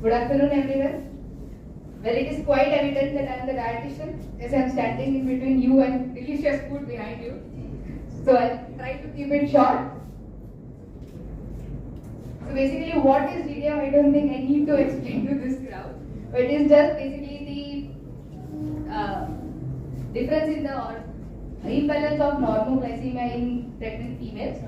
Good afternoon, everyone. Well, it is quite evident that I am the dietitian, as I am standing in between you and delicious food behind you. So I'll try to keep it short. So basically, what is GDM? I don't think I need to explain to this crowd. But it is just basically the difference in the imbalance of normoglycemia in pregnant females.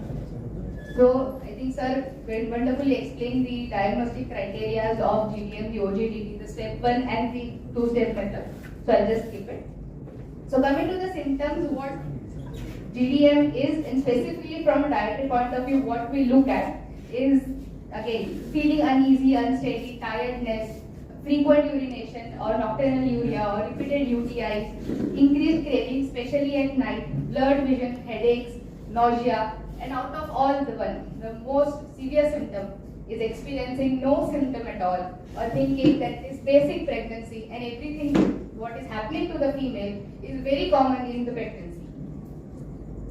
So I think sir wonderfully explained the diagnostic criteria of GDM, the OGTT, the step 1 and the 2-step method. So I'll just skip it. So coming to the symptoms, what GDM is, and specifically from a dietary point of view, what we look at is again feeling uneasy, unsteady, tiredness, frequent urination or nocturnal urea or repeated UTIs, increased craving, especially at night, blurred vision, headaches, nausea, and out of all the most severe symptom is experiencing no symptom at all or thinking that this basic pregnancy and everything what is happening to the female is very common in the pregnancy.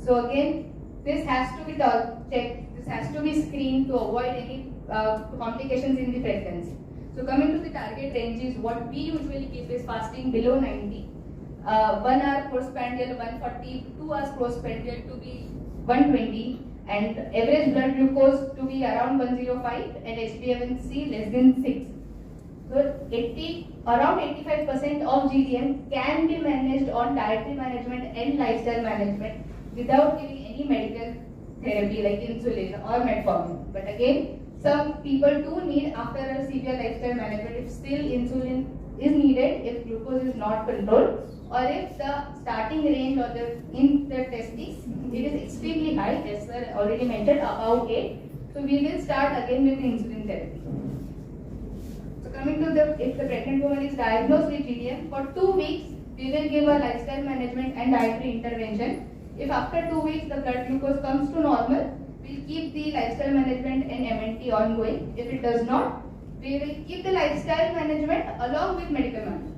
So again, this has to be checked, this has to be screened to avoid any complications in the pregnancy. So coming to the target ranges, what we usually keep is fasting below 90, 1 hour postprandial 140, 2 hours postprandial to be 120, and average blood glucose to be around 105 and HbA1c less than 6. So around 85% of GDM can be managed on dietary management and lifestyle management without giving any medical therapy like insulin or metformin. But again, some people do need, after a severe lifestyle management, if still insulin is needed, if glucose is not controlled, or if the starting range or in the testes it is extremely high, as sir already mentioned, above 8. So we will start again with insulin therapy. So coming to if the pregnant woman is diagnosed with GDM, for 2 weeks we will give a lifestyle management and dietary intervention. If after 2 weeks the blood glucose comes to normal, we will keep the lifestyle management and MNT ongoing. If it does not, we will keep the lifestyle management along with medical management.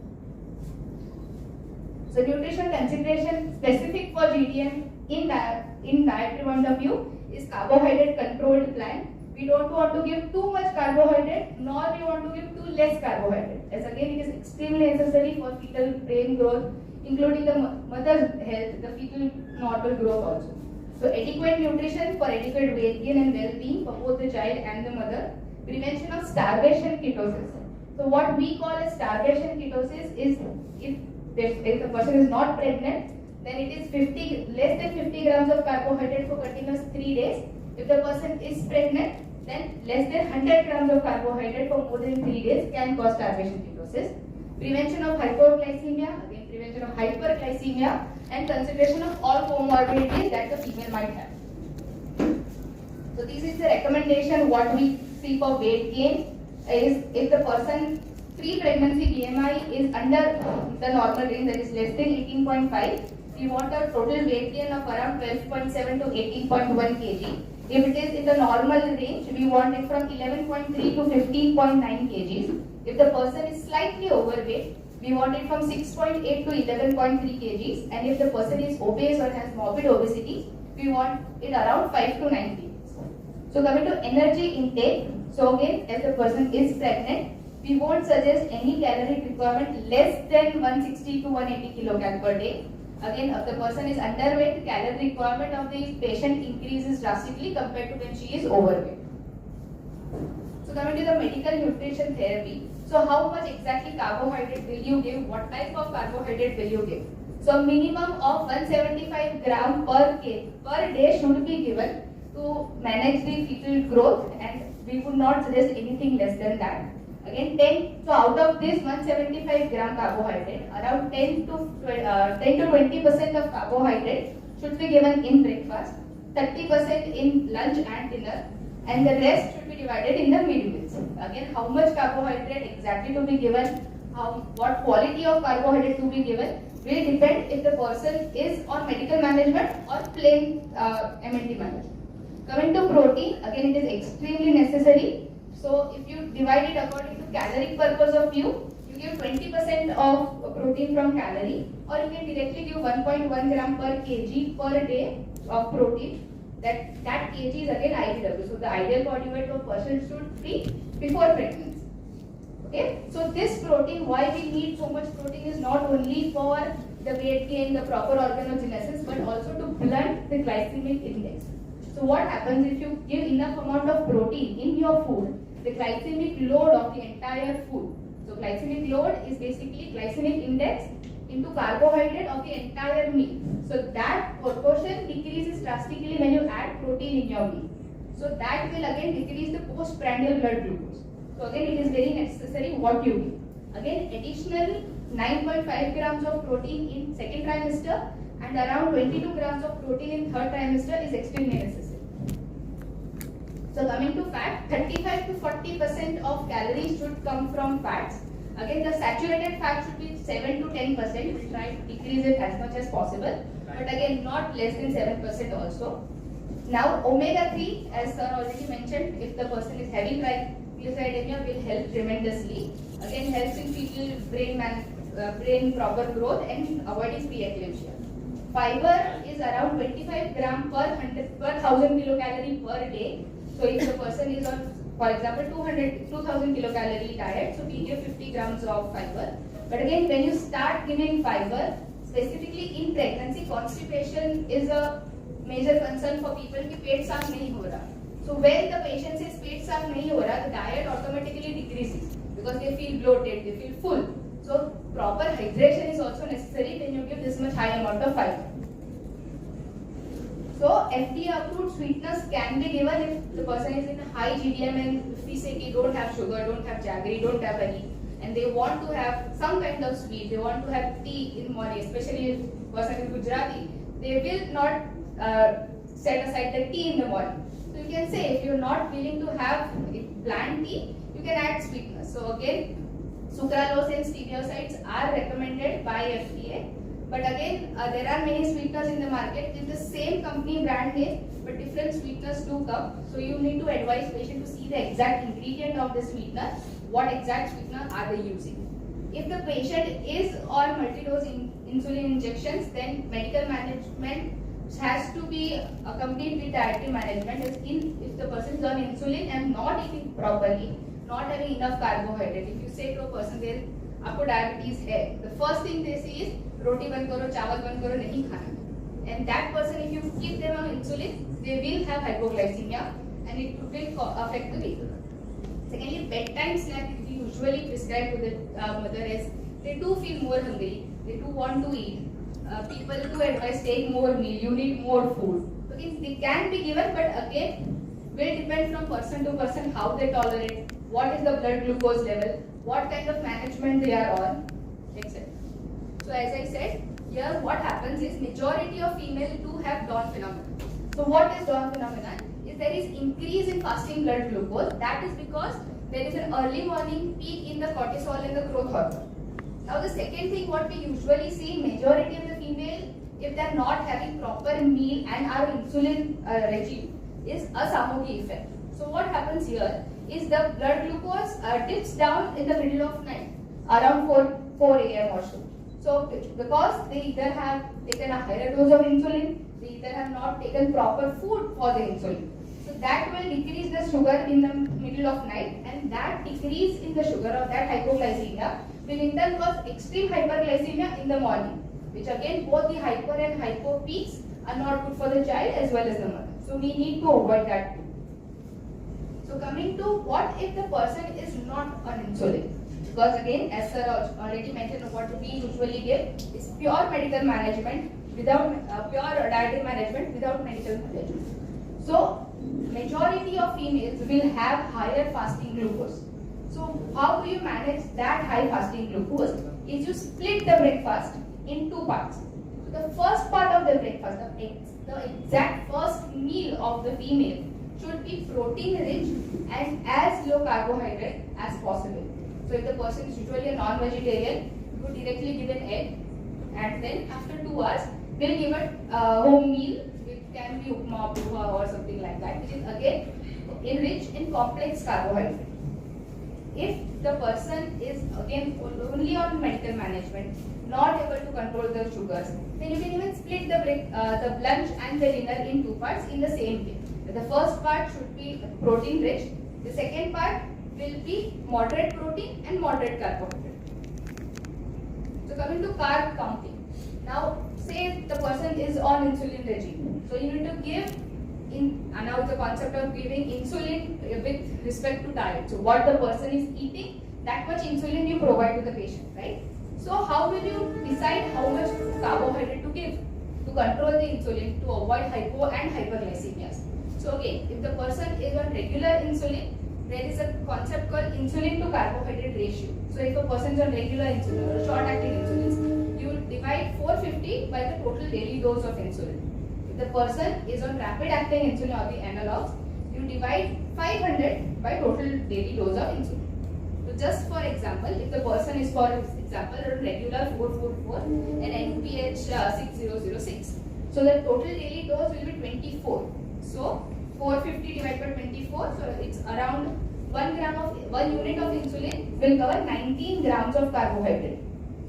So nutrition consideration specific for GDM in dietary point of view is carbohydrate controlled plan. We don't want to give too much carbohydrate, nor we want to give too less carbohydrate, as again it is extremely necessary for fetal brain growth, including the mother's health, the fetal normal growth also. So adequate nutrition for adequate weight gain and well-being for both the child and the mother. Prevention of starvation ketosis. So what we call as starvation ketosis is if the person is not pregnant, then it is less than 50 grams of carbohydrate for continuous 3 days. If the person is pregnant, then less than 100 grams of carbohydrate for more than 3 days can cause starvation ketosis. Prevention of hypoglycemia, again prevention of hyperglycemia, and consideration of all comorbidities that the female might have. So this is the recommendation. What we see for weight gain is if the person pre-pregnancy BMI is under the normal range, that is less than 18.5, we want a total weight gain of around 12.7 to 18.1 kg. If it is in the normal range, we want it from 11.3 to 15.9 kgs. If the person is slightly overweight, we want it from 6.8 to 11.3 kgs. And if the person is obese or has morbid obesity, we want it around 5 to 9 kgs. So coming to energy intake, so again, if the person is pregnant, we won't suggest any calorie requirement less than 160 to 180 kilocal per day. Again, if the person is underweight, calorie requirement of the patient increases drastically compared to when she is overweight. So coming to the medical nutrition therapy. So how much exactly carbohydrate will you give? What type of carbohydrate will you give? So minimum of 175 gram per day should be given to manage the fetal growth, and we would not suggest anything less than that. Again, so out of this 175 gram carbohydrate, around 10 to 20% of carbohydrate should be given in breakfast, 30% in lunch and dinner, and the rest should be divided in the midmeals. Again, how much carbohydrate exactly to be given, what quality of carbohydrate to be given will depend if the person is on medical management or plain MNT management. Coming to protein, again it is extremely necessary. So if you divide it according to caloric purpose of view, you give 20% of protein from calorie, or you can directly give 1.1 gram per kg per day of protein. That kg is again IBW. So the ideal body weight of person should be before pregnancy. Okay, so this protein, why we need so much protein is not only for the weight gain, the proper organogenesis, but also to blunt the glycemic index. So what happens if you give enough amount of protein in your food, the glycemic load of the entire food. So glycemic load is basically glycemic index into carbohydrate of the entire meal. So that proportion decreases drastically when you add protein in your meal. So that will again decrease the postprandial blood glucose. So again it is very necessary what you give. Again additional 9.5 grams of protein in second trimester and around 22 grams of protein in third trimester is extremely necessary. So coming to fat, 35 to 40% of calories should come from fats. Again the saturated fat should be 7 to 10%, try to decrease it as much as possible, but again not less than 7% also. Now omega-3, as sir already mentioned, if the person is having triglyceridemia, will help tremendously. Again helps in fetal brain proper growth and avoiding preeclampsia. Fiber is around 25 gram per 1000 kilocalorie per day. So if the person is on, for example, 2000 kilocalorie diet, so we give 50 grams of fiber. But again, when you start giving fiber, specifically in pregnancy, constipation is a major concern for people कि पेट साफ नहीं हो रहा. So when the patient says पेट साफ नहीं हो रहा, the diet automatically decreases because they feel bloated, they feel full. So proper hydration is also necessary when you give this much high amount of fiber. So FDA approved sweeteners can be given if the person is in a high GDM and if we say they don't have sugar, don't have jaggery, don't have honey, and they want to have some kind of sweet, they want to have tea in the morning, especially if the person is Gujarati, they will not set aside the tea in the morning. So you can say if you're not willing to have bland tea, you can add sweeteners. So again, sucralose and steviosides are recommended by FDA. But again, there are many sweeteners in the market. It's the same company brand name, but different sweeteners do come. So you need to advise patient to see the exact ingredient of the sweetener, what exact sweetener are they using. If the patient is on multi-dose insulin injections, then medical management has to be accompanied with dietary management. If the person is on insulin and not eating properly, not having enough carbohydrate, if you say to a person there, आपको diabetes है, the first thing they say is रोटी बंद करो, चावल बंद करो, नहीं खाना. And that person, if you keep them on insulin, they will have hypoglycemia and it will affect the weight. Secondly, bedtime snack we usually prescribe to the mother is they do feel more hungry, they do want to eat. People do advise take more meal, you need more food. Okay, they can be given, but again will depend from person to person how they tolerate, what is the blood glucose level, what kind of management they are on, etc. So as I said, here what happens is majority of female do have dawn phenomenon. So what is dawn phenomenon? Is there is increase in fasting blood glucose. That is because there is an early morning peak in the cortisol and the growth hormone. Now the second thing what we usually see, majority of the female, if they are not having proper meal and are insulin regime, is a Samogi effect. So what happens here is the blood glucose dips down in the middle of night, around 4 a.m. or so. So because they either have taken a higher dose of insulin, they either have not taken proper food for the insulin. So that will decrease the sugar in the middle of night, and that decrease in the sugar or that hypoglycemia will in turn cause extreme hyperglycemia in the morning, which again both the hyper and hypo peaks are not good for the child as well as the mother. So we need to avoid that too. So coming to what if the person is not on insulin? Because again, as sir already mentioned, what we usually give is pure medical management without pure dietary management without medical management. So majority of females will have higher fasting glucose. So how do you manage that high fasting glucose? Is you split the breakfast in two parts. So the first part of the breakfast, the exact first meal of the female should be protein rich and as low carbohydrate as possible. So if the person is usually a non-vegetarian, you would directly give an egg, and then after 2 hours, we'll give a home meal, which can be upma, poha or something like that, which is again enriched in complex carbohydrate. If the person is again only on medical management, not able to control the sugars, then you can even split the lunch and the dinner in two parts in the same day. The first part should be protein rich, the second part will be moderate protein and moderate carbohydrate. So coming to carb counting. Now say the person is on insulin regime. So you need to give now the concept of giving insulin with respect to diet. So what the person is eating, that much insulin you provide to the patient, right? So how will you decide how much carbohydrate to give to control the insulin to avoid hypo and hyperglycemias? So again, if the person is on regular insulin, there is a concept called insulin to carbohydrate ratio. So if a person is on regular insulin or short acting insulins, you divide 450 by the total daily dose of insulin. If the person is on rapid acting insulin or the analogs, you divide 500 by total daily dose of insulin. So just for example, if the person is for example on regular 444 and NPH 6006, so the total daily dose will be 24. So 450 divided by 24, so it's around 1 unit of insulin will cover 19 grams of carbohydrate.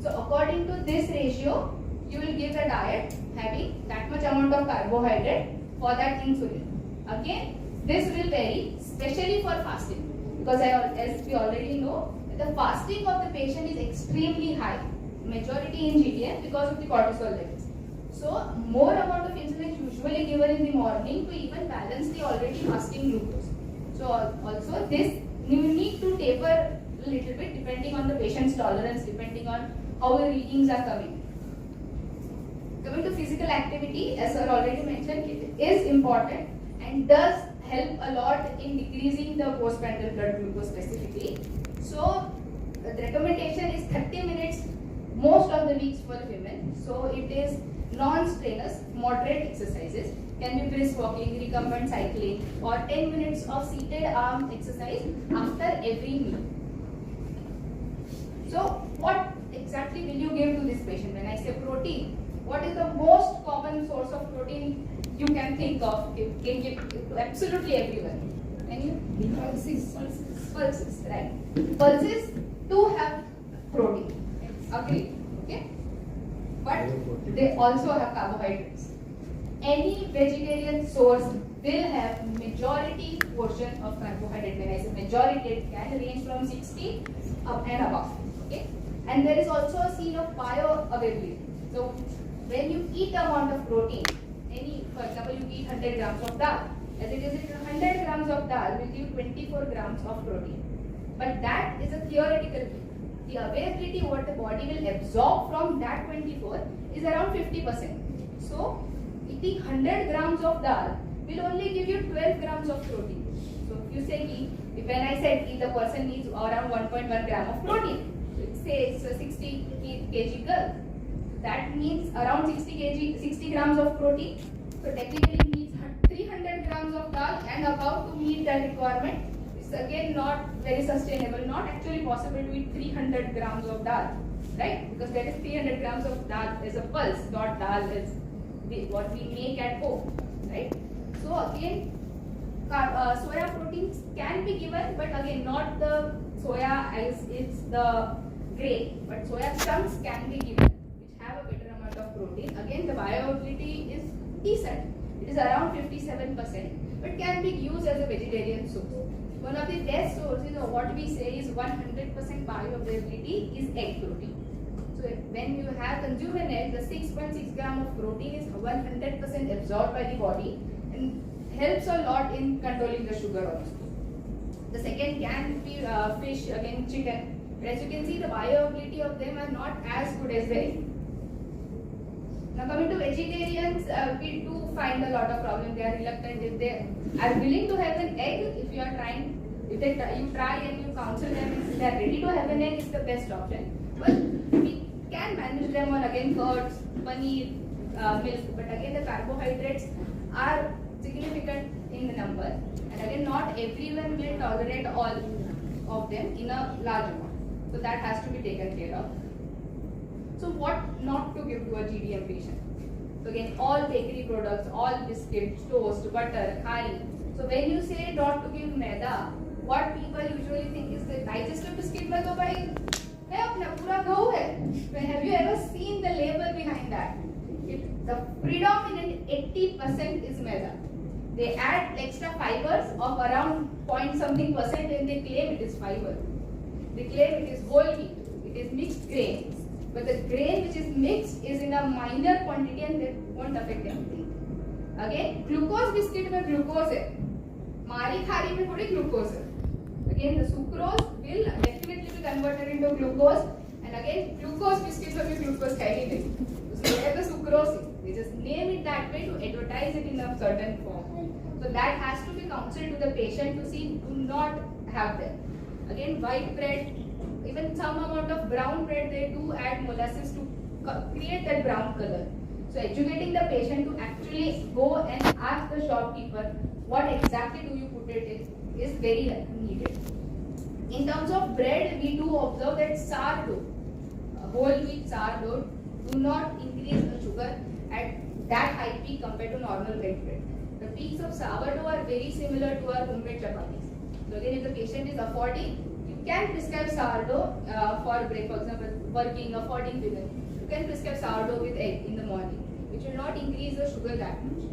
So according to this ratio, you will give the diet having that much amount of carbohydrate for that insulin. Again, this will vary, especially for fasting, because as we already know, the fasting of the patient is extremely high, majority in GDM because of the cortisol levels. So more amount of insulin is usually given in the morning to even balance the already fasting glucose. So also this you need to taper a little bit depending on the patient's tolerance, depending on how the readings are coming. Coming to physical activity, as sir already mentioned, it is important and does help a lot in decreasing the postprandial blood glucose specifically. So the recommendation is 30 minutes most of the weeks for women. So it is non-strenuous, moderate exercises, can be brisk walking, recumbent cycling, or 10 minutes of seated arm exercise after every meal. So what exactly will you give to this patient? When I say protein, what is the most common source of protein you can think of? You can give to absolutely everyone. Any? Pulses. Pulses, right. Pulses do have protein. Agreed. Okay? But they also have carbohydrates. Any vegetarian source will have majority portion of carbohydrate. When I say majority, it can range from 60 up and above. Okay? And there is also a scene of bioavailability. So when you eat amount of protein, for example, you eat 100 grams of dal. As it is, 100 grams of dal will give 24 grams of protein. But that is a theoretical thing. The availability what the body will absorb from that 24 is around 50%. So eating 100 grams of dal will only give you 12 grams of protein. So if you say, when I said the person needs around 1.1 gram of protein, say it's a 60 kg girl, that means around 60 grams of protein. So technically it needs 300 grams of dal and above to meet that requirement. It's again not very sustainable, not actually possible to eat 300 grams of dal, right? Because that is 300 grams of dal as a pulse, not dal is what we make at home, right? So again, soya proteins can be given, but again not the soya as it's the grain, but soya chunks can be given, which have a better amount of protein. Again, the bioavailability is decent. It is around 57%, but can be used as a vegetarian source. One of the best sources of what we say is 100% bioavailability is egg protein. So when you have consumed an egg, the 6.6 gram of protein is 100% absorbed by the body and helps a lot in controlling the sugar also. The second can be fish, again chicken. But as you can see, the bioavailability of them are not as good as the egg. Now coming to vegetarians, we do find a lot of problems. They are reluctant. If they are willing to have an egg, if you are trying, you try and you counsel them, if they are ready to have an egg, it's the best option. But we can manage them on again curds, paneer, milk. But again, the carbohydrates are significant in the number, and again, not everyone will tolerate all of them in a large amount. So that has to be taken care of. So what not to give to a GDM patient? So again, all bakery products, all biscuits, toast, butter, khai. So when you say not to give maida, what people usually think is the digestive biscuit mein to bhai hai apna pura gahu hai. Have you ever seen the label behind that? The predominant 80% is maida. They add extra fibers of around point something percent and they claim it is fiber. They claim it is whole wheat, it is mixed grain. But the grain which is mixed is in a minor quantity and they won't affect anything. Again, glucose biscuit में glucose है, मारी खारी में थोड़ी glucose है. Again, the sucrose will definitely be converted into glucose, and again, glucose biscuit में भी glucose है ही नहीं. So where the sucrose is, they just name it that way to advertise it in a certain form. So that has to be counseled to the patient to see, do not have that. Again, white bread, even some amount of brown bread, they do add molasses to create that brown color. So educating the patient to actually go and ask the shopkeeper what exactly do you put it in is very needed. In terms of bread, we do observe that sourdough, whole wheat sourdough, do not increase the sugar at that high peak compared to normal white bread. The peaks of sourdough are very similar to our homemade chapatis. So again, if the patient is affording, you can prescribe sourdough for break, for example, working, affording women. You can prescribe sourdough with egg in the morning, which will not increase the sugar that much.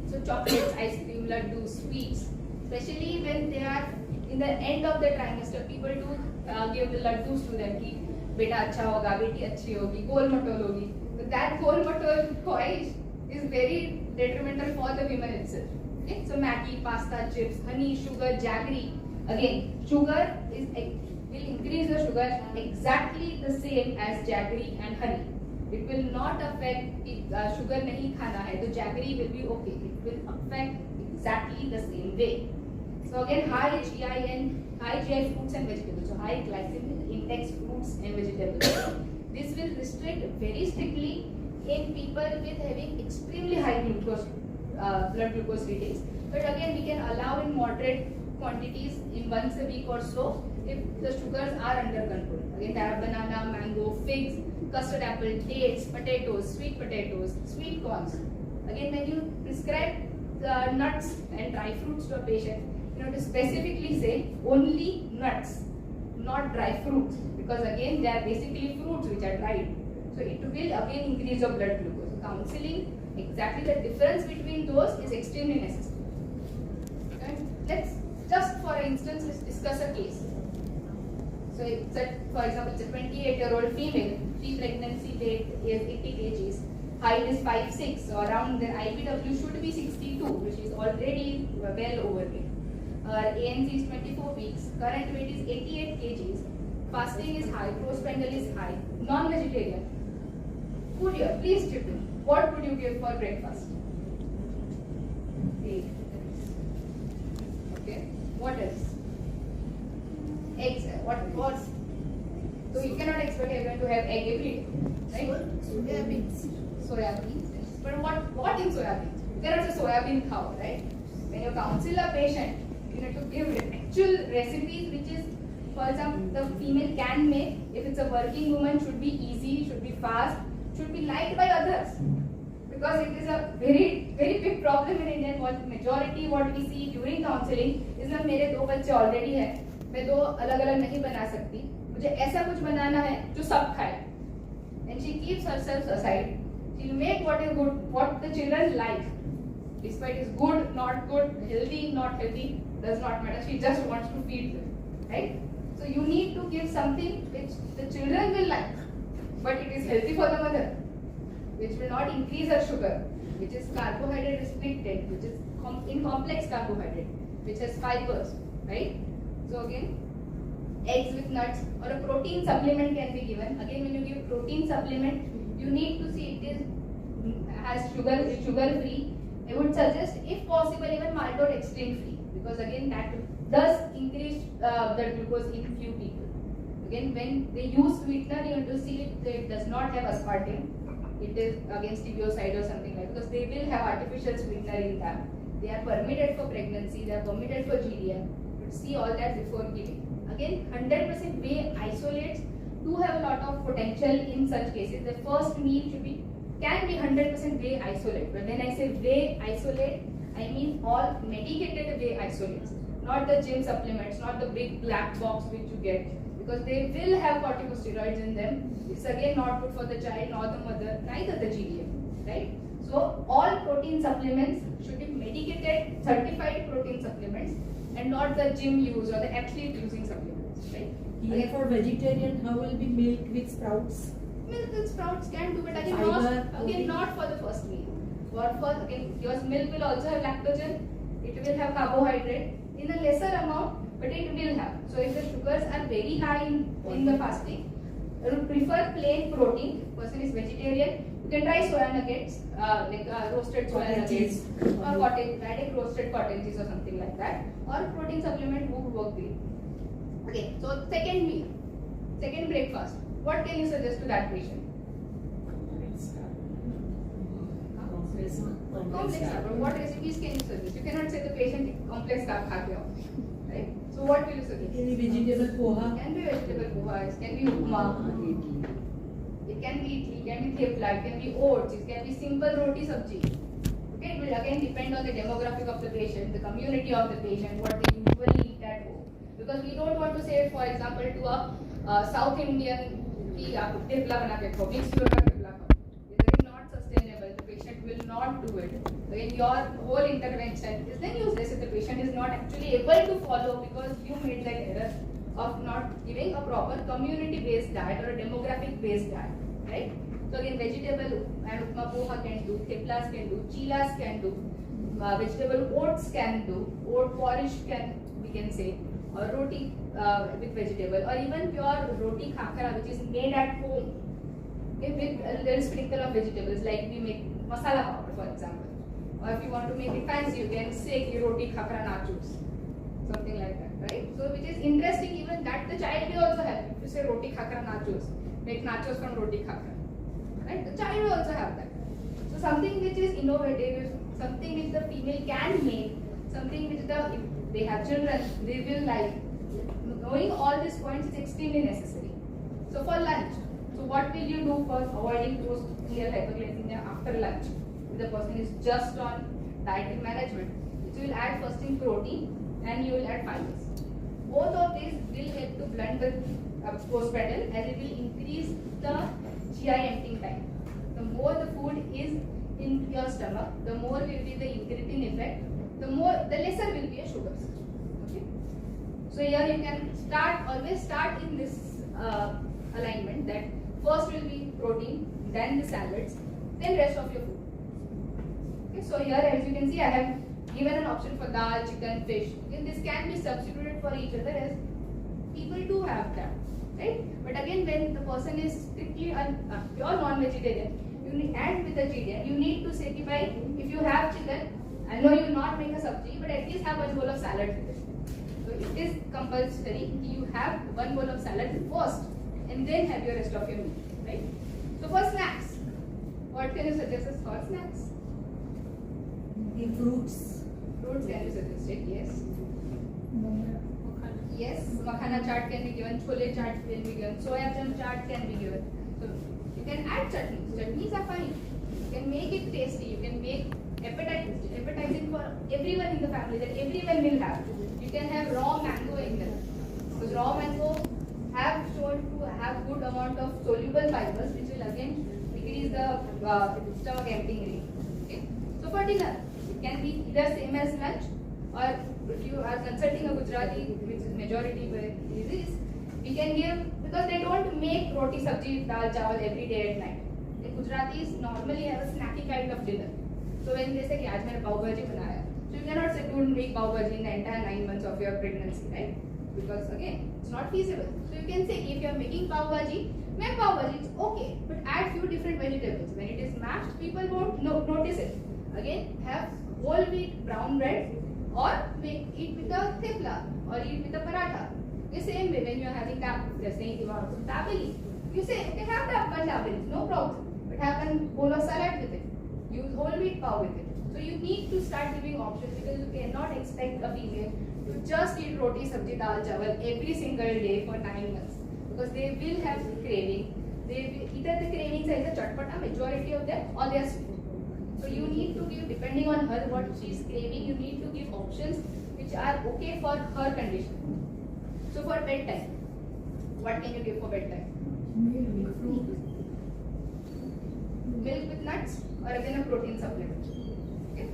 So chocolates, ice cream, laddu, sweets, especially when they are in the end of the trimester, people do give the laddus to them. Ki, beta acha hoga, beti achhi hogi, gol matol hogi. But that gol matol khwahish is very detrimental for the women itself. Okay? So Maggi, pasta, chips, honey, sugar, jaggery. Again, sugar will increase the sugar exactly the same as jaggery and honey. It will not affect if sugar nahi khana hai, so jaggery will be okay. It will affect exactly the same way. So again, high GI fruits and vegetables. So high glycemic index fruits and vegetables. This will restrict very strictly in people with having extremely high glucose, blood glucose readings. But again, we can allow in moderate quantities in once a week or so if the sugars are under control. Again, there are banana, mango, figs, custard apple, dates, potatoes, sweet corns. Again, when you prescribe the nuts and dry fruits to a patient, you know to specifically say only nuts, not dry fruits, because again they are basically fruits which are dried. So it will again increase your blood glucose. So counseling exactly the difference between those is extremely necessary. Okay? Let's just for instance let's discuss a case. So it's for example, it's a 28-year-old female. Pre-pregnancy weight is 80 kgs. Height is 5'6", so around their IPW should be 62, which is already well overweight. Her ANC is 24 weeks. Current weight is 88 kgs. Fasting is high. Postprandial is high. Non-vegetarian. Food here, please chip in. What would you give for breakfast? Egg. Okay. What else? Eggs. What? So you cannot expect everyone to have egg every day, right? Soya beans. But what in soya beans? There is a soya bean cow, right? When you counsel a patient, you need to give actual recipes which is, for example, the female can make. If it's a working woman, should be easy, should be fast, should be liked by others. Because it is a very big problem in India. Majority what we see during counseling is that मेरे 2 बच्चे already हैं, मैं 2 अलग-अलग नहीं बना सकती, मुझे ऐसा कुछ बनाना है जो सब खाए. And she keeps herself aside. She'll make what is good, what the children like. Despite it's good, not good, healthy, not healthy, does not matter. She just wants to feed them, right? So you need to give something which the children will like, but it is healthy for the mother, which will not increase her sugar, which is carbohydrate restricted, which is in complex carbohydrate, which has fibers, right? So again, eggs with nuts or a protein supplement can be given. Again, when you give protein supplement, you need to see it has sugar free. I would suggest, if possible, even maltose extreme free, because again that does increase the glucose in few people. Again, when they use sweetener, you have to see it does not have aspartame. It is against stereoside or something like that, because they will have artificial sweetener in them. They are permitted for pregnancy, they are permitted for GDM. You see all that before giving. Again, 100% whey isolates do have a lot of potential in such cases. The first meal can be 100% whey isolate. But when I say whey isolate, I mean all medicated whey isolates, not the gym supplements, not the big black box which you get, because they will have corticosteroids in them. It's again not good for the child nor the mother, neither the GDM, right? So all protein supplements should be medicated, certified protein supplements, and not the gym use or the athlete using supplements, right? Even for vegetarian, how will be milk with sprouts? Milk with sprouts can do, but again, Fiber, not for the first meal. Again, your milk will also have lactogen, it will have carbohydrate in a lesser amount, but it will have. So if the sugars are very high in the fasting, I would prefer plain protein. Person is vegetarian, you can try soya nuggets, roasted soya nuggets, or cottage, adding roasted cottages or something like that, or protein supplement would work great. Okay, so second meal, second breakfast, what can you suggest to that patient? Complex carb. What recipes can you suggest? You cannot say the patient complex carb khate ho, right? So what will you suggest? Can be vegetable poha. Can be vegetable poha. It can be upma. It can be idli. It can be thepla. It can be oats. It can be simple roti sabji. Okay, it will again depend on the demographic of the patient, the community of the patient, what they usually eat at home. Because we don't want to say, for example, to a South Indian कि आप थेपला बना के खाओ, mix floor का थेपला खाओ. This is not sustainable. The patient will not do it. Again, your whole intervention is then useless if the patient is not actually able to follow because you made that error of not giving a proper community-based diet or a demographic-based diet, right? So again, vegetable and upma poha can do, theplas can do, chilas can do, vegetable oats can do, oat porridge we can say, or roti with vegetable, or even pure roti khakra which is made at home, okay, with a little sprinkle of vegetables, like we make masala powder for example. Or if you want to make it fancy, you can say roti khakra nachos, something like that, right? So which is interesting, even that the child will also have. If you say roti khakra nachos, make nachos from roti khakra, right? The child will also have that. So something which is innovative, something which the female can make, something which if they have children, they will like. Knowing all these points is extremely necessary. So for lunch, so what will you do for avoiding post-meal hyperglycemia after lunch? If the person is just on dietary management, so you will add first thing protein and you will add fibers. Both of these will help to blunt the postprandial as it will increase the GI emptying time. The more the food is in your stomach, the more will be the incretin effect, the lesser will be your sugars. Okay. So here you can always start in this alignment that first will be protein, then the salads, then rest of your food. Okay, so here as you can see I have given an option for dal, chicken, fish. Then this can be substituted for each other as people do have that, right? But again, when the person is strictly pure non-vegetarian, and with a GDN, you need to say, if you have chicken, I know you will not make a sabji, but at least have one bowl of salad with it. So it is compulsory. You have one bowl of salad first, and then have your rest of your meal, right? So for snacks, what can you suggest as for snacks? The fruits. Fruits can be suggested, yes. Yes, makhana chaat can be given, chole chaat can be given, soya chunk chaat can be given. So you can add chutneys. Chutneys are fine. You can make it tasty. You can make appetizing for everyone in the family that everyone will have. You can have raw mango in there. Because raw mango have shown to have good amount of soluble fibers, which will again decrease the stomach emptying rate. Okay. So for dinner, it can be either same as lunch, or if you are consulting a Gujarati, which is majority is, we can give, because they don't make roti sabji dal chawal every day at night. The Gujaratis normally have a snacky kind of dinner. So when they say, "Aaj maine pav bhaji banaya," so you cannot say, "Don't make pav bhaji in the entire 9 months of your pregnancy," right? Because again, it's not feasible. So you can say, if you are making pav bhaji, make pav bhaji, it's okay, but add few different vegetables. When it is mashed, people won't notice it. Again, have whole wheat brown bread, or eat with a thepla, or eat with a paratha. The same way, when you are having you're saying you want some dabeli, you say, okay, have one dabeli, no problem, but have one bowl of salad with it. Use whole wheat pav with it. So you need to start giving options, because you cannot expect a female to just eat roti, sabji, dal, chawal every single day for 9 months, because they will have craving. Either the cravings are the chatpata, majority of them, or they are sweet. So you need to give, depending on her what she is craving, you need to give options which are okay for her condition. So for bedtime, what can you give for bedtime? milk with nuts or again a protein supplement. Okay,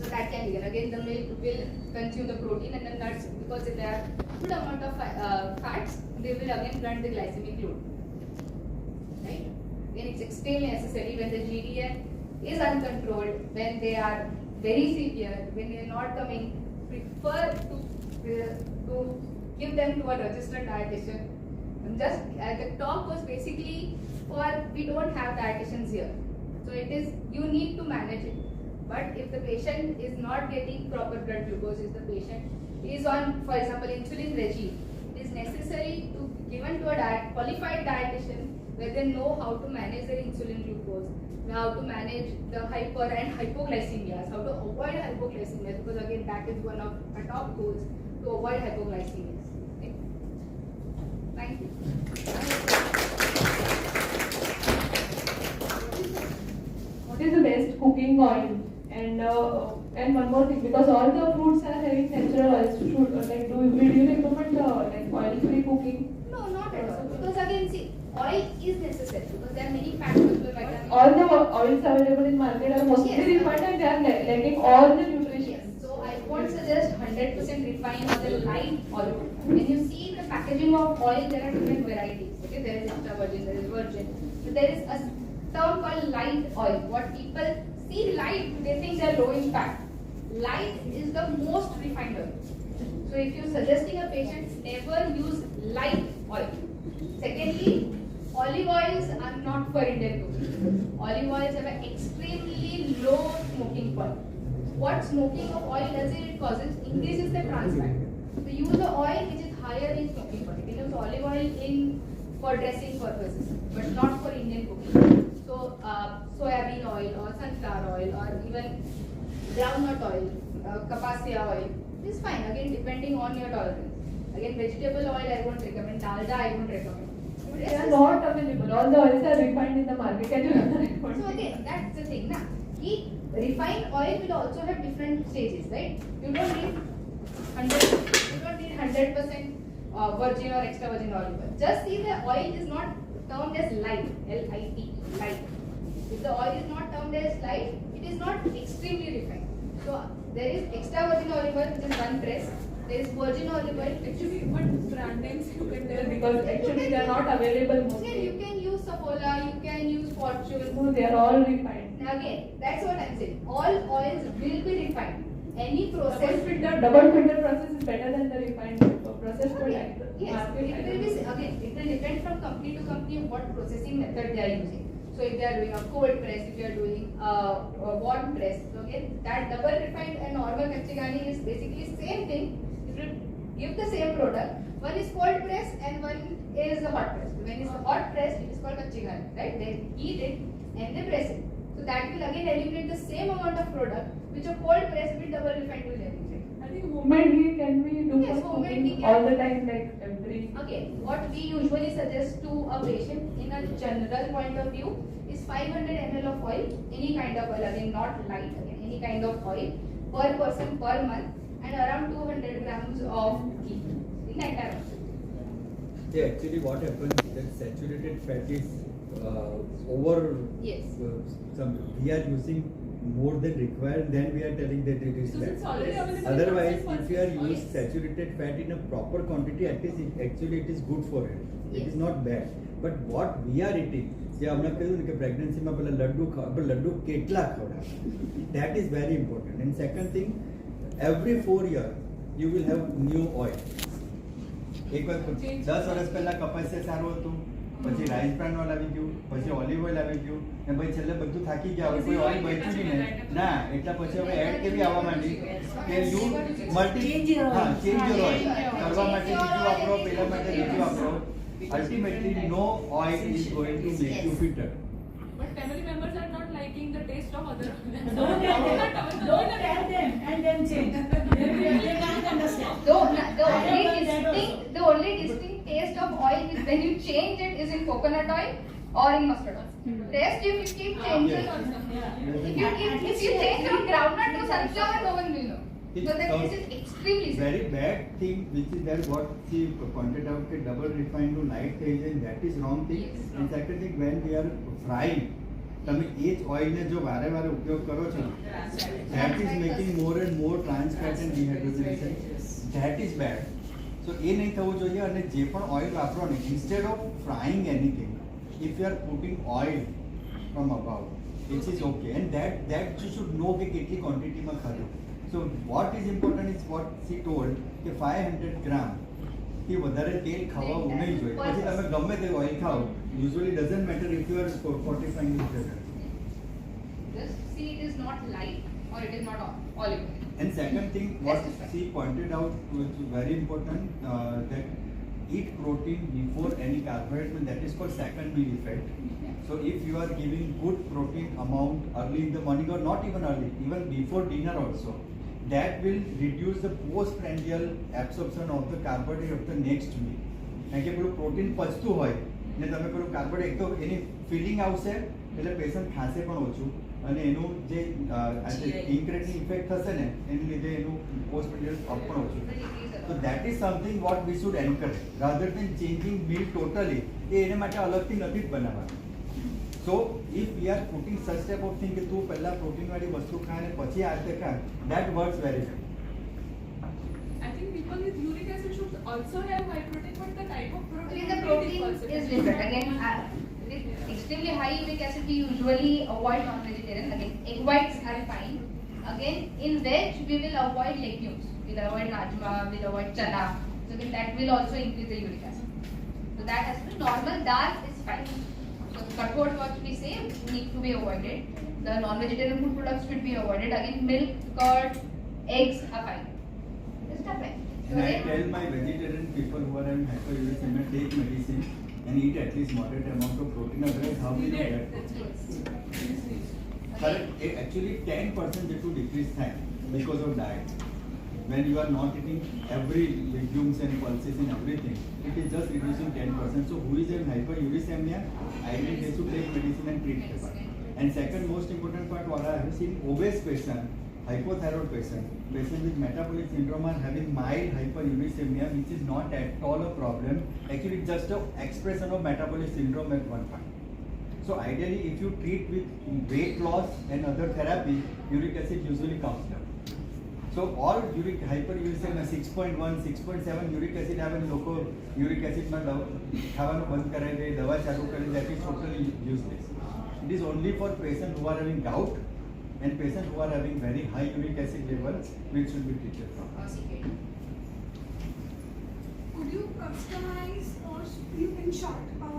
so that can be again the milk will consume the protein and the nuts, because if they have good amount of fats, they will again blunt the glycemic load. Right? Again, it's extremely necessary when the GDN is uncontrolled, when they are very severe, when they are not coming, prefer to give them to a registered dietitian. And just the talk was basically for we don't have dietitians here, so it is you need to manage it. But if the patient is not getting proper blood glucose, if the patient is on, for example, insulin regime, it is necessary to given to a qualified dietitian where they know how to manage their insulin glucose, how to manage the hyper and hypoglycemias, how to avoid hypoglycemias, because again that is one of our top goals, to avoid hypoglycemias. Okay? Thank you. What is the best cooking oil? And one more thing, because all the fruits are having natural oils, do you recommend oil-free cooking? No, not at all. Because again, see, oil is necessary because there are many fat soluble vitamins. All the oils available in market are mostly refined and they are lacking all the nutrition. Yes. So I won't suggest 100% refined or the light oil. When you see the packaging of oil, there are different varieties. Okay, there is extra virgin, there is virgin. So there is a term called light oil. What people see light, they think they are low in fat. Light is the most refined oil. So if you're suggesting a patient, never use light oil. Secondly, olive oils are not for Indian cooking. Olive oils have an extremely low smoking point. What smoking of oil does it causes? Increases the trans fat. So use the oil which is higher in smoking point. You can use olive oil for dressing purposes, but not for Indian cooking. So soybean oil or sunflower oil or even groundnut oil, cassia oil is fine. Again, depending on your tolerance. Again, vegetable oil I won't recommend. Dalda I won't recommend. They are not available. All the oils are refined in the market. Can you recommend? So again, that's the thing. Now, refined oil will also have different stages, right? You don't need 100% virgin or extra virgin olive oil. Just see the oil is not termed as light, L-I-T, light. If the oil is not termed as light, it is not extremely refined. So there is extra virgin olive oil which is one press. There is virgin olive oil. Actually, what brand names you can tell? Because actually they are not available mostly. You can use Saffola, you can use Fortune. No, they are all refined. Now again, that's what I'm saying. All oils will be refined. Any process. Double filter process is better than the refined process. Okay. Yes, it will be again. It will depend from company to company what processing method they are using. So if they are doing a cold press, if they are doing a warm press, so again that double refined and normal kachigani is basically same thing. It will give the same product. One is cold press and one is a hot press. When it's a hot press, it is called kachigani, right? They heat it and they press it. So that will again eliminate the same amount of product which a cold press with double refined will eliminate. I think homemade ghee can we do Yes, for homemade cooking ghee all the time, like every. Okay, what we usually suggest to a patient in a general point of view is 500 ml of oil, any kind of oil, again not light, again any kind of oil per person per month, and around 200 grams of ghee in the entire month. Yeah, actually what happens is that saturated fat is over. Yes. We are using more than required, then we are telling that it is So fat. it's already available. Otherwise, if you are Oh, use yes. saturated fat in a proper quantity, at least actually it is good for it. It Yes. is not bad. But what we are eating, જે હમણાં કહ્યું ને કે પ્રેગ્નન્સીમાં પેલા લડ્ડુ ખાવ, પણ લડ્ડુ કેટલા ખવડાવે, that is very important. And second thing, every 4 years you will have new oil. એકવાર 10 વર્ષ પહેલા કપાસિયા સારું હતું, પછી રાઈસ બ્રાન્ડ ઓઇલ આવી ગયું, પછી ઓલિવ ઓઇલ આવી ગયું, અને પછી છેલ્લે બધું થાકી ગયા, હવે કોઈ ઓઇલ બચ્યું જ નહીં. ના, એટલા પછી હવે એડ કેવી આવવા માંડી કે you multi change your oil કરવા માટે બીજું વાપરો, પેલા માટે બીજું વાપરો. Ultimately, no oil is going to make you fitter. But family members are not liking the taste of other. Don't tell them and then change. They can't understand. The only distinct taste of oil is when you change it is in coconut oil or in mustard oil. Rest if you keep changing. If you change from groundnut to sunflower, no one will know. So that this is extremely Very bad thing which is there what she pointed out that double refined to light is, and that is wrong thing. Yes, And second thing, when we are frying, તમે એ જ ઓઇલને જો વારે વારે ઉપયોગ કરો છો, that is making more and more trans fat and dehydrogenation. That is bad. So એ નહીં થવું જોઈએ. અને જે પણ ઓઇલ વાપરો ને, instead of frying anything, if you are putting oil from above, it is okay, and that you should know કે કેટલી ક્વોન્ટિટીમાં ખાધું. So what is important is what she told કે 500 ગ્રામ થી વધારે તેલ ખાવું નહીં જોઈએ. પછી તમે ગમે તે ઓઇલ ખાઓ, usually doesn't matter if you are fortifying with sugar. Just see, it is not light or it is not olive oil. And second thing, what she pointed out, which is very important, that eat protein before any carbohydrate, that is called second meal effect. So if you are giving good protein amount early in the morning, or not even early, even before dinner also, that will reduce the postprandial absorption of the carbohydrate of the next meal. કારણ કે પેલું protein પચતું હોય ને તમે પેલું carbohydrate એક તો એની feeling આવશે એટલે પેશન્ટ ખાશે પણ ઓછું, અને એનું જે ઇન્ક્રેટની ઇફેક્ટ થશે ને એની લીધે એનું પોસ્ટપ્રેન્ડિયલ અપ પણ ઓછું. So that is something what we should encourage rather than changing meal totally. એ એને માટે અલગથી નથી જ બનાવવાનું. So if we are putting such type of thing કે તું પહેલા પ્રોટીન વાળી વસ્તુ ખા અને પછી આ રીતે ખા, that works very well. I think people with uric acid should also have high protein, but the type of protein. Again, the protein is different. Again, with extremely high uric acid, we usually avoid non-vegetarian. Again, egg whites are fine. Again, in veg, we will avoid legumes. We'll avoid rajma, we'll avoid chana. So again, that will also increase the uric acid. So that has to be normal. Dal is fine. So kathod, what we say, need to be avoided. The non-vegetarian food products should be avoided. Again, milk, curd, eggs are fine. Just are fine. So And I again, tell my vegetarian people who are having hyperuricemia, take medicine and eat at least moderate amount of protein. Otherwise, how will you get protein? Actually 10% જેટલું decrease થાય because of diet. When you are not eating every legumes and pulses and everything, it is just reducing 10%. So who is in hyperuricemia, ideally they should take medicine and treat the part. And second most important part, what I have seen, obese patient, hypothyroid patient with metabolic syndrome are having mild hyperuricemia, which is not at all a problem. Actually, it's just an expression of metabolic syndrome at one point. So ideally, if you treat with weight loss and other therapy, uric acid usually comes down. So all uric hyperuricemia 6.1, 6.7 uric acid having local uric acid ખાવાનું બંધ કરાવી દે, દવા ચાલુ કરી, that is totally useless. It is only for patients who are having gout and patients who are having very high uric acid levels, which should be treated from. Could you customize or in short a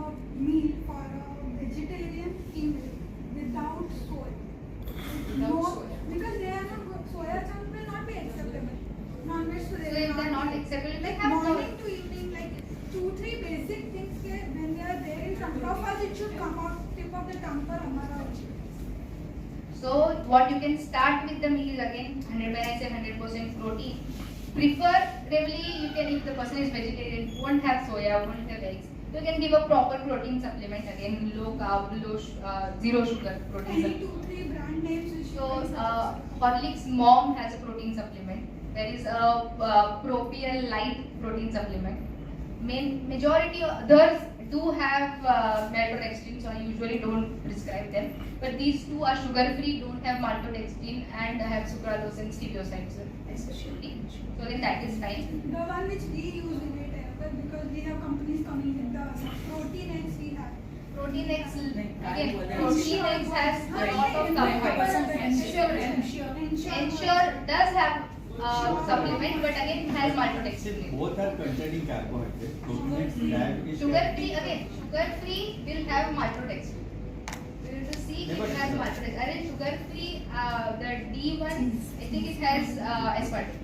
meal for a vegetarian female without soy? Because they are not soya chunk will not be acceptable. Non-veg so so if they are not acceptable, they have morning to evening, like 2-3 basic things when they are there in front of us, it should come out tip of the tongue for hamara. So what you can start with the meal is again 100 when I say 100% protein. Preferably you can, if the person is vegetarian, won't have soya, won't have eggs, you can give a proper protein supplement, again low carb, zero sugar protein Any supplement. 2-3 brand names which you So can suggest? Horlicks Mom has a protein supplement. There is a Propial Light protein supplement. Majority of others do have maltodextrin, so I usually don't prescribe them. But these two are sugar free, don't have maltodextrin, and have sucralose and stereosides especially. So then that is fine. The one which we use in it, because we have companies coming with the protein eggs we have. Protein X, again, protein X has a lot of carbohydrates. Ensure does have supplement, but again has maltodextrin. Both are containing carbohydrates. Protein, diabetes. Sugar free, again, sugar free will have maltodextrin. We will to see it has maltodextrin. And sugar free, the D1, I think it has aspartame.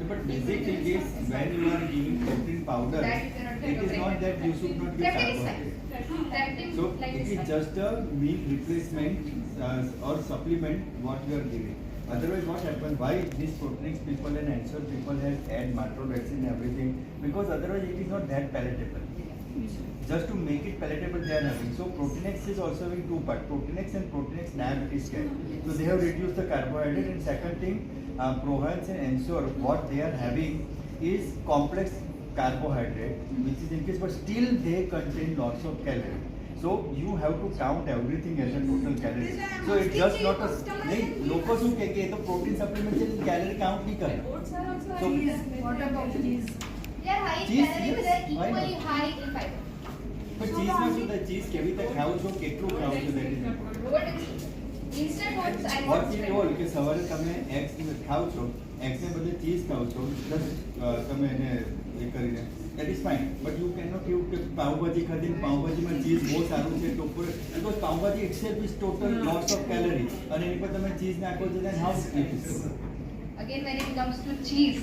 But basic thing is when you are giving protein powder, That you cannot take it is not that you should not give That is fine. carbohydrates. That is So like it this is fine. just a meal replacement or supplement what you are giving. Otherwise, what happens? Why these protein people and ensure people have add maltodextrin and everything? Because otherwise it is not that palatable. Just to make it palatable, they are having. So Protein X is also having two parts: Protein X and Protein X diabetes care. So they have reduced the carbohydrate. And second thing, Prohance and Ensure what they are having is complex carbohydrate, which is increased, but still they contain lots of calories. So you have to count everything as a total calorie. This I am So it's asking just you not a customize नहीं it. लोगों को क्या कि ये तो protein supplement से calorie count नहीं करना. Oats are also So- high. What about cheese? They are high in Cheese, calories, yes, they are why not? equally high in fiber. પણ ચીઝમાં શું થાય ચીઝ કેવી રીતે ખાવ છો કેટલું ખાવ છો that is important. What is instant oats? I What want we to told કે સવારે તમે એગ્સ ખાવ છો એગ્સને બદલે ચીઝ ખાવ છો પ્લસ તમે એને એ કરીને that is fine but you cannot give કે પાવભાજી ખાધી પાવભાજીમાં ચીઝ બહુ સારું છે તો because pav bhaji itself is total loss of calorie અને એની પર તમે ચીઝ નાખો છો then how it is. Again, when it comes to cheese,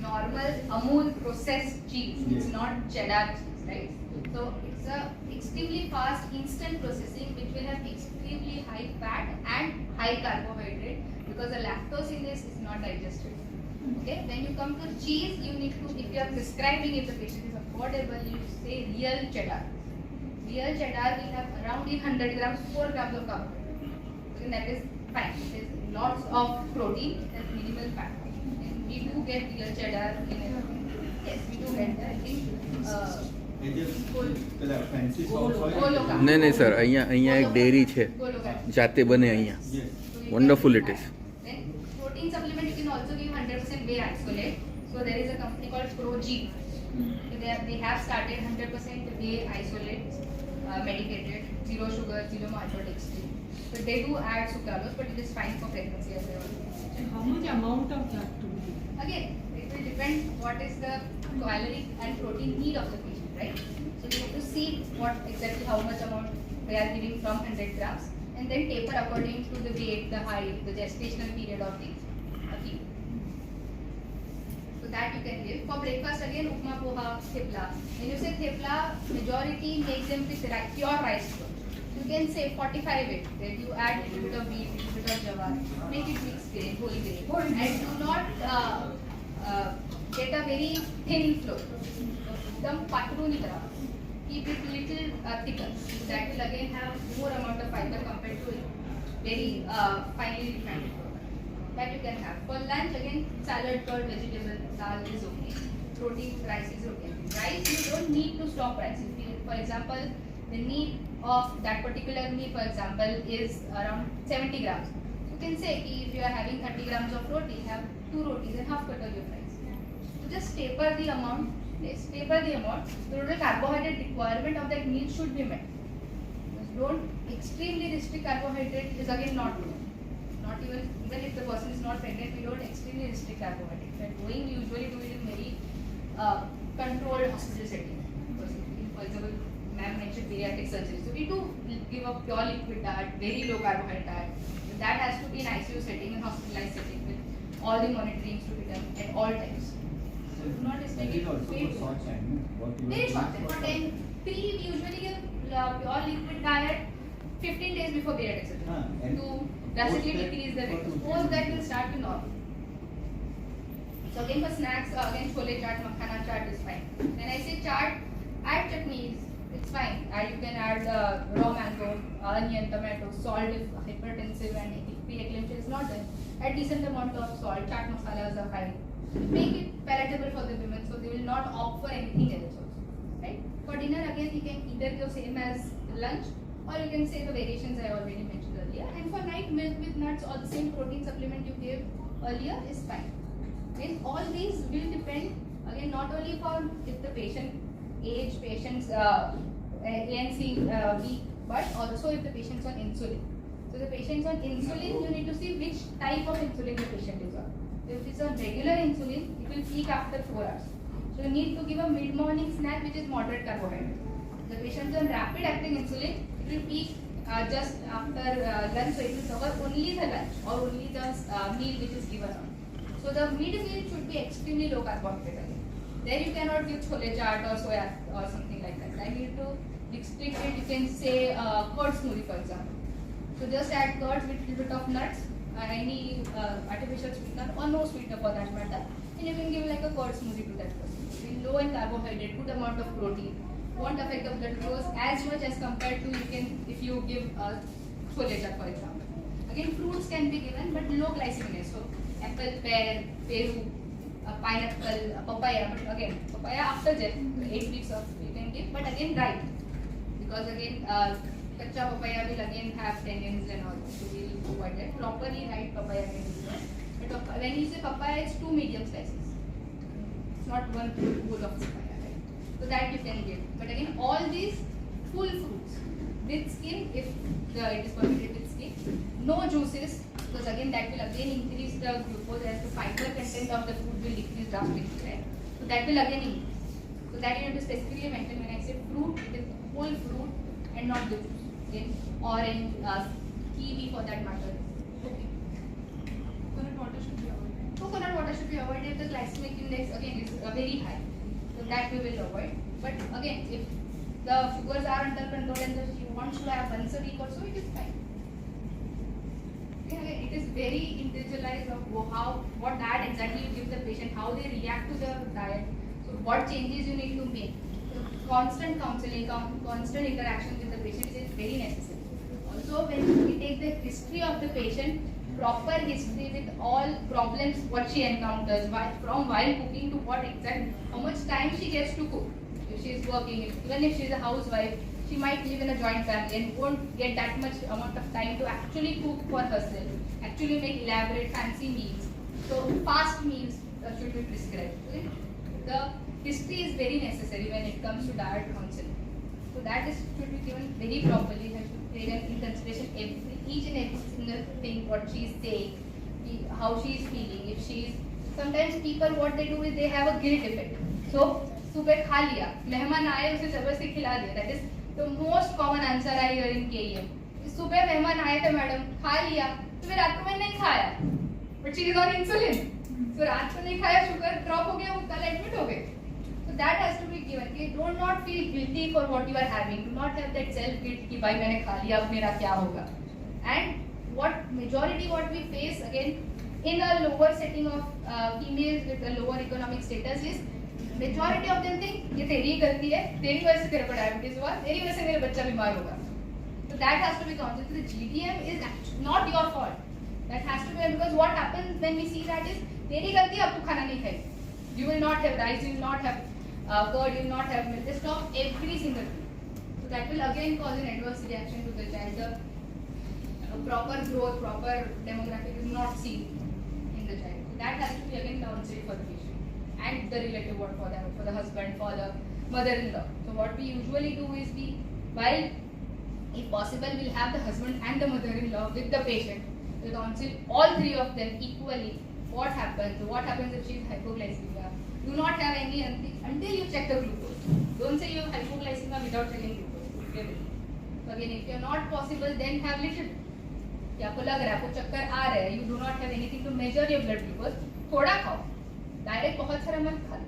normal Amul processed cheese, it's Yes. not cheddar cheese, right? So it's a extremely fast instant processing which will have extremely high fat and high carbohydrate because the lactose in this is not digested. Okay, when you come to cheese, you need to, if you are prescribing, if the patient is affordable, you say real cheddar. Real cheddar will have around in 100 grams, 4 grams of carbohydrate. So that is fine. It is lots of protein and minimal fat. And we do get real cheddar in it. Yes, we do get that in એ જે પેલા fancy sauce હોય Golo ka. નહીં નહીં sir અહીંયા એક dairy છે Golo ka. જાતે બને અહીંયા yes So you Wonderful can it give is. that. Then protein supplement you can also give 100% whey isolate. So there is a company called Pro-G. So they have started 100% whey isolate, medicated, zero sugar, zero maltodextrin. So they do add sucralose, but it is fine for pregnancy as well. And how much amount of that to be? Again, it will depend what is the caloric and protein need of the patient, right? So we have to see what exactly how much amount they are giving from 100 grams and then taper according to the weight, the height, the gestational period of the female. So that you can give. For breakfast again, upma, poha, thepla. When you say thepla, majority make them with pure rice flour. You can say 45 it, that you add a little bit of wheat, a little bit of jawar, make it mixed grain, whole grain, and do not get a very thin flour. Ekdam patru nahi kara. Keep it little thicker. So that will again have more amount of fiber compared to very finely refined flour. That you can have. For lunch again, salad, curd, vegetable, dal is okay. Protein, rice is okay. Rice, you don't need to stop rice. If you, for example, the need of that particular meal, for example, is around 70 grams. You can say if you are having 30 grams of roti, have 2 rotis and half cup of rice. So just taper the amount. Yes, taper the amount. The total carbohydrate requirement of that meal should be met. Just don't extremely restrict carbohydrate. Is again not good. Not even if the person is not pregnant, we don't extremely restrict carbohydrate. We usually do it in very controlled hospital setting. For example, ma'am mentioned bariatric surgery. So we do give a pure liquid diet, very low carbohydrate diet. That has to be in ICU setting and hospitalized setting with all the monitoring to be done at all times. So do not restrict that it is also way for too short much. time what you Very are short doing time. for For 10, we usually give pure liquid diet 15 days before bariatric surgery and to drastically post that decrease the for weight. 2 Post that will start to normal. So again for snacks, again chole chaat, makhana chaat is fine. When I say chaat, add chutneys, it's fine. You can add raw mango, onion, tomato, salt if hypertensive and if preeclampsia is not there. Add decent amount of salt, chaat masalas are high. Make it palatable for the women so they will not opt for anything else also. Right? For dinner again you can either go same as lunch or you can say the variations I already mentioned earlier. And for night, milk with nuts or the same protein supplement you gave earlier is fine. And all these will depend again not only for if the patient age, patient's ANC weak, but also if the patient's on insulin. So the patient's on insulin, you need to see which type of insulin the patient is on. If it's on regular insulin, it will peak after 4 hours. So you need to give a mid-morning snack which is moderate carbohydrate. The patient's on rapid acting insulin, it will peak just after lunch, so it will cover only the lunch or only the meal which is given on. So the mid meal should be extremely low carbohydrate again. There you cannot give chole chaat or soya or something like that. I need to restrict it. You can say curd smoothie for example. So just add curd with little bit of nuts, any artificial sweetener or no sweetener for that matter, and you can give like a curd smoothie to that person. It will be low in carbohydrate, good amount of protein, won't affect the blood glucose as much as compared to you can if you give chole chaat for example. Again, fruits can be given but low glycemic. So apple, pear, peru, pineapple, papaya. But again, papaya after 8 weeks of you can give, but again right. because again, kacha papaya will again have tannins and all, so we will avoid that. Properly ripe papaya can be used. But when you say papaya, it's 2 medium slices. It's not one whole of papaya, right? So that you can give. But again, all these full fruits with skin, if it is permitted with skin, no juices, because again that will again increase the glucose as the fiber content of the food will decrease drastically, right? So that will again increase. So that you have to specifically mention when I say fruit, it is whole fruit and not the juice. Okay? Orange, kiwi for that matter. Okay. Coconut water should be avoided. Coconut water should be avoided if the glycemic index again is very high. So that we will avoid. But again, if the sugars are under control and she wants to have once a week or so, it is fine. Okay, it is very individualized of what diet exactly you give the patient, how they react to the diet. So what changes you need to make. So constant counseling, constant interaction with the patient is very necessary. Also, when we take the history of the patient, proper history with all problems what she encounters, from while cooking to what exact, how much time she gets to cook. If she is working, even if she is a housewife, she might live in a joint family and won't get that much amount of time to actually cook for herself, actually make elaborate fancy meals. So fast meals should be prescribed. Okay? The history is very necessary when it comes to diet counseling. So that should be given very properly. Has to be taken in consideration each and every single thing what she is saying, how she is feeling. If she is, sometimes people what they do is they have a guilt effect. So सुबह खा लिया, मेहमान आए उसे जबरदस्ती खिला दिया. That is the most common answer I hear in KEM. सुबह मेहमान आए थे मैडम, खा लिया, तो फिर रात को मैंने नहीं खाया. But she is on insulin. So रात को नहीं खाया, sugar drop हो गया, वो कल admit हो गए. So that has to be given. You do not feel guilty for what you are having. Do not have that self guilt कि भाई मैंने खा लिया, अब मेरा क्या होगा. And what majority what we face again in a lower setting of females with a lower economic status is majority of them think ये तेरी गलती है, तेरी वजह से तेरे को डायबिटीज हुआ, तेरी वजह से मेरा बच्चा बीमार होगा. So that has to be counted. So the GDM is not your fault. That has to be, because what happens when we see that is तेरी गलती अब तू खाना नहीं खाएगी. You will not have rice, you will not have curd, you will not have milk. They stop every single thing. So that will again cause an adverse reaction to the child. The proper growth, proper demographic is not seen in the child. So that has to be again counseled for the patient and the relative one for the husband, for the mother-in-law. So what we usually do is while if possible, we'll have the husband and the mother-in-law with the patient. We'll counsel all three of them equally. What happens if she is hypoglycemia? Do not have any until you check the glucose. Don't say you have hypoglycemia without checking glucose. So again, if you're not possible, then have little. कि आपको लग रहा है, आपको चक्कर आ रहा है, you do not have anything to measure your blood glucose, थोड़ा खाओ, डायरेक्ट बहुत सारा मत खा.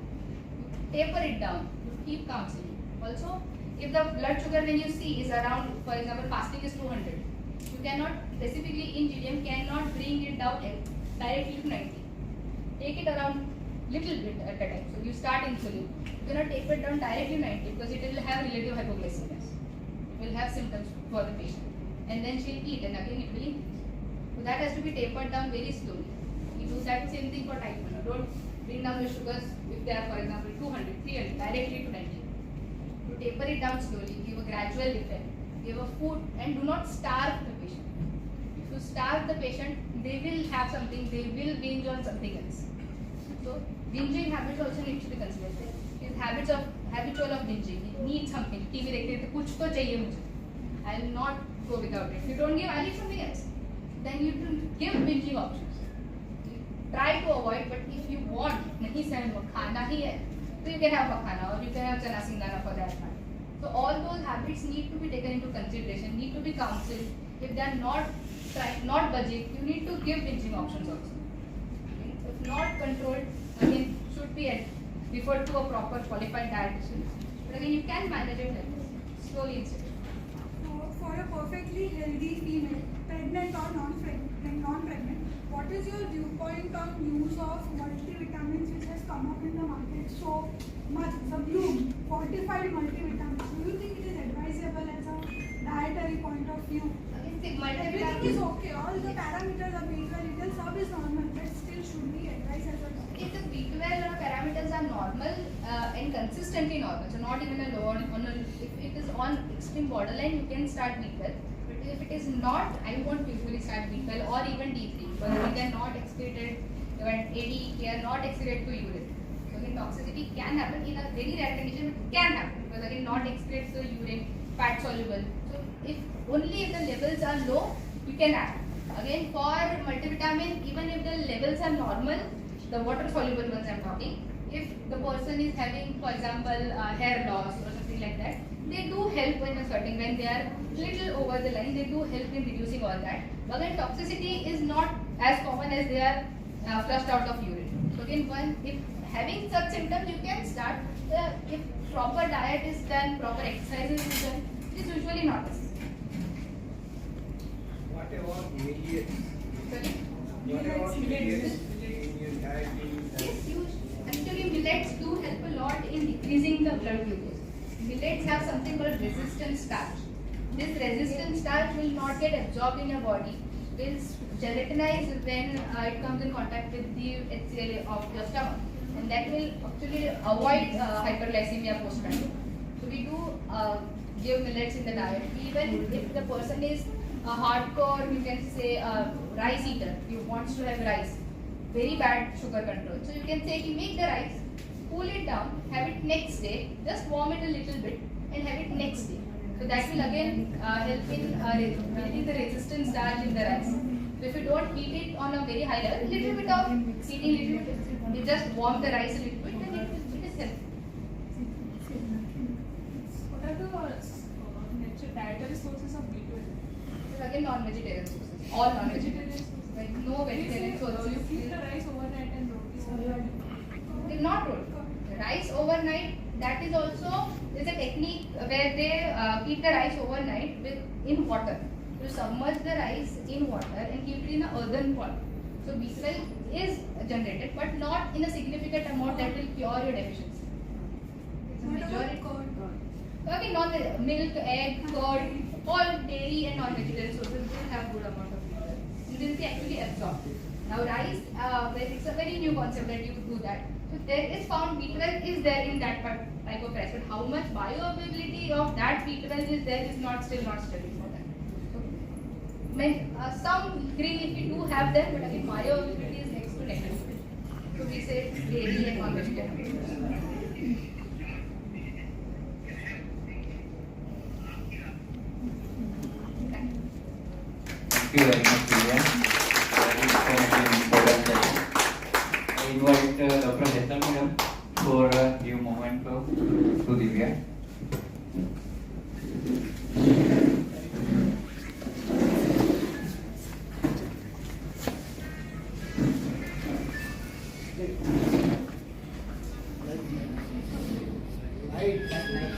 Taper it down. Keep counseling. Also, if the blood sugar when you see is around, for example, fasting is 200, you cannot specifically in GDM cannot bring it down directly to 90. Take it around little bit at a time. So you start insulin. You cannot taper it down directly to 90 because it will have relative hypoglycemia. It will have symptoms for the patient. And then she will eat and again it will increase. So that has to be tapered down very slowly. You do that same thing for type 1. Don't bring down the sugars if they are, for example, 200, 300 directly to 90. To taper it down slowly, give a gradual effect, give a food and do not starve the patient. If you starve the patient, they will have something, they will binge on something else. So binging habits also need to be considered. His habitual of binging. He needs something. TV देखते तो कुछ तो चाहिए मुझे. I will not go without it. If you don't give, I'll eat something else. Then you give binging options. Try to avoid, but if you want, नहीं सहन हो खाना ही है, so you can have makhana or you can have chana singana for that matter. So all those habits need to be taken into consideration, need to be counseled. If they are not budging, you need to give binging options also. If not controlled, again should be referred to a proper qualified dietitian. But again, you can manage it like this, slowly and steadily. For a perfectly healthy female, pregnant or non-pregnant, what is your viewpoint on use of multivitamins which has come up in the market so much? The Bloom fortified multivitamins. Do you think it is advisable as a dietary point of view? Everything is okay. All the parameters are B12, little sub is normal, but still should be advised as a doctor. If the B12 parameters are normal and consistently normal, so not even a low, if it is on extreme borderline, you can start B12. But if it is not, I won't usually start B12 or even D3 because they are not excreted, even AD, they are not excreted to urine. So again, toxicity can happen in a very rare condition, it can happen because again not excreted to urine, fat soluble. So if only if the levels are low, you can add. Again, for multivitamin, even if the levels are normal, the water soluble ones I'm talking, if the person is having, for example, hair loss or something like that, they do help in a certain, when they are little over the line, they do help in reducing all that. But again, toxicity is not as common as they are flushed out of urine. So again, if having such symptoms, you can start. If proper diet is done, proper exercise is done, it is usually not necessary. What about millets? Sorry? What about millets in your diet? Yes, actually millets do help a lot in decreasing the blood glucose. Millets have something called resistant starch. This resistant starch will not get absorbed in your body, will gelatinize when it comes in contact with the HCl of your stomach, and that will actually avoid hyperglycemia post-prandial. So we do give millets in the diet. Even if the person is a hardcore, you can say rice eater, he wants to have rice, very bad sugar control. So you can say, you make the rice, cool it down, have it next day, just warm it a little bit and have it next day. So that will again help in building the resistance starch in the rice. So if you don't heat it on a very high level, little bit of heating, little bit, you just warm the rice a little bit, then it is helpful. What are the dietary sources of B12? So again, non-vegetarian sources, all non-vegetarian. Vegetarian sources. Like no vegetarian So sources. you keep the rice overnight and roti. They not roll. Rice overnight, that is also is a technique where they keep the rice overnight in water. You submerge the rice in water and keep it in an earthen pot. So B12 is generated, but not in a significant amount that will cure your deficiency. It's a What about majority. curd? Okay, milk, egg, curd, all dairy and non-vegetarian sources will have good amount of B12. And this is actually absorbed. Now rice, it's a very new concept that you do that. So there is found B12 is there in that type of rice, but how much bioavailability of that B12 is there is still not studied for that. So, some degree if we do have them, but again bioavailability is next to negligible. So we say dairy and non-vegetarian. Thank you very much, Divya. Very informative, important session. I invite Dr. Heta Madam for a few moments to Divya. Right.